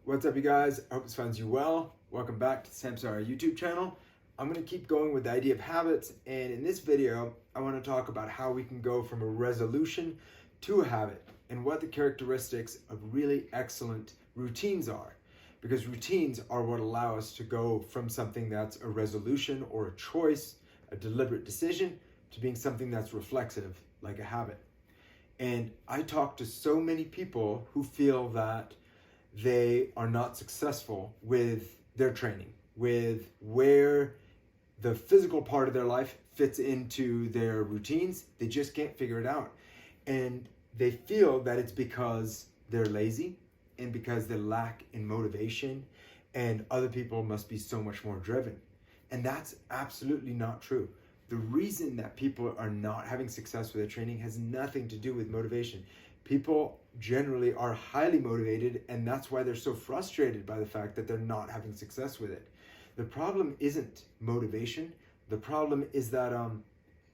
What's up, you guys? I hope this finds you well. Welcome back to the Samsara YouTube channel. I'm going to keep going with the idea of habits, and in this video I want to talk about how we can go from a resolution to a habit and what the characteristics of really excellent routines are, because routines are what allow us to go from something that's a resolution or a choice, a deliberate decision, to being something that's reflexive, like a habit. And I talk to so many people who feel that they are not successful with their training, with where the physical part of their life fits into their routines. They just can't figure it out. And they feel that it's because they're lazy and because they lack in motivation, and other people must be so much more driven. And that's absolutely not true. The reason that people are not having success with their training has nothing to do with motivation. People generally are highly motivated, and that's why they're so frustrated by the fact that they're not having success with it. The problem isn't motivation. The problem is that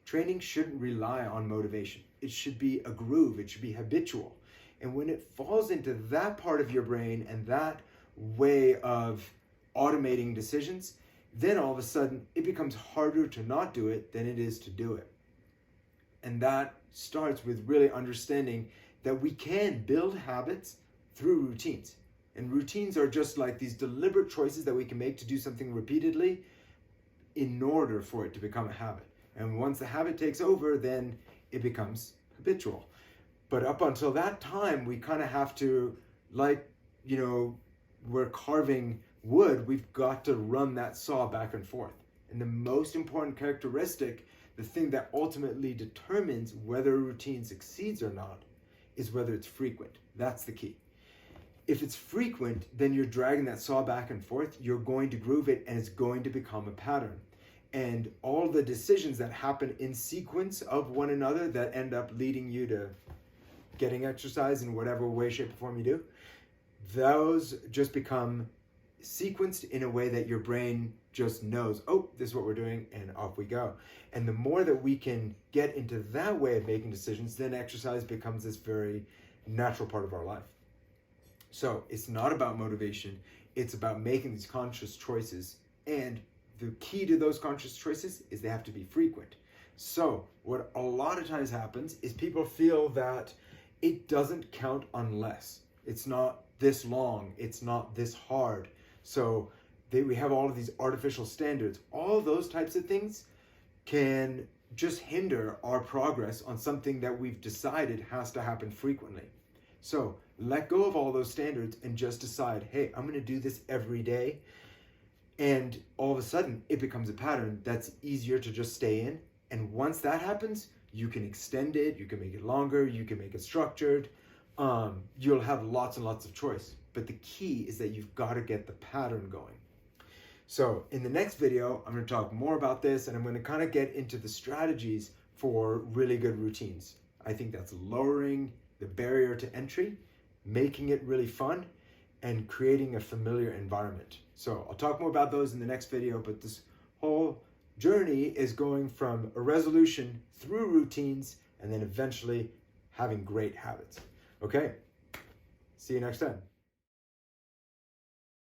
training shouldn't rely on motivation. It should be a groove. It should be habitual. And when it falls into that part of your brain and that way of automating decisions, then all of a sudden it becomes harder to not do it than it is to do it. And that starts with really understanding that we can build habits through routines. And routines are just like these deliberate choices that we can make to do something repeatedly in order for it to become a habit. And once the habit takes over, then it becomes habitual. But up until that time, we kind of have to, we're carving wood, we've got to run that saw back and forth. And the most important characteristic, the thing that ultimately determines whether a routine succeeds or not, is whether it's frequent. That's the key. If it's frequent, then you're dragging that saw back and forth, you're going to groove it, and it's going to become a pattern. And all the decisions that happen in sequence of one another that end up leading you to getting exercise in whatever way, shape, or form you do, those just become sequenced in a way that your brain just knows, oh, this is what we're doing, and off we go. And the more that we can get into that way of making decisions, then exercise becomes this very natural part of our life. So it's not about motivation, it's about making these conscious choices. And the key to those conscious choices is they have to be frequent. So what a lot of times happens is people feel that it doesn't count unless. It's not this long, it's not this hard. So we have all of these artificial standards. All those types of things can just hinder our progress on something that we've decided has to happen frequently. So let go of all those standards and just decide, hey, I'm going to do this every day. And all of a sudden it becomes a pattern that's easier to just stay in. And once that happens, you can extend it, you can make it longer, you can make it structured. You'll have lots and lots of choice. But the key is that you've got to get the pattern going. So in the next video, I'm going to talk more about this, and I'm going to kind of get into the strategies for really good routines. I think that's lowering the barrier to entry, making it really fun, and creating a familiar environment. So I'll talk more about those in the next video, but this whole journey is going from a resolution through routines and then eventually having great habits. Okay, see you next time.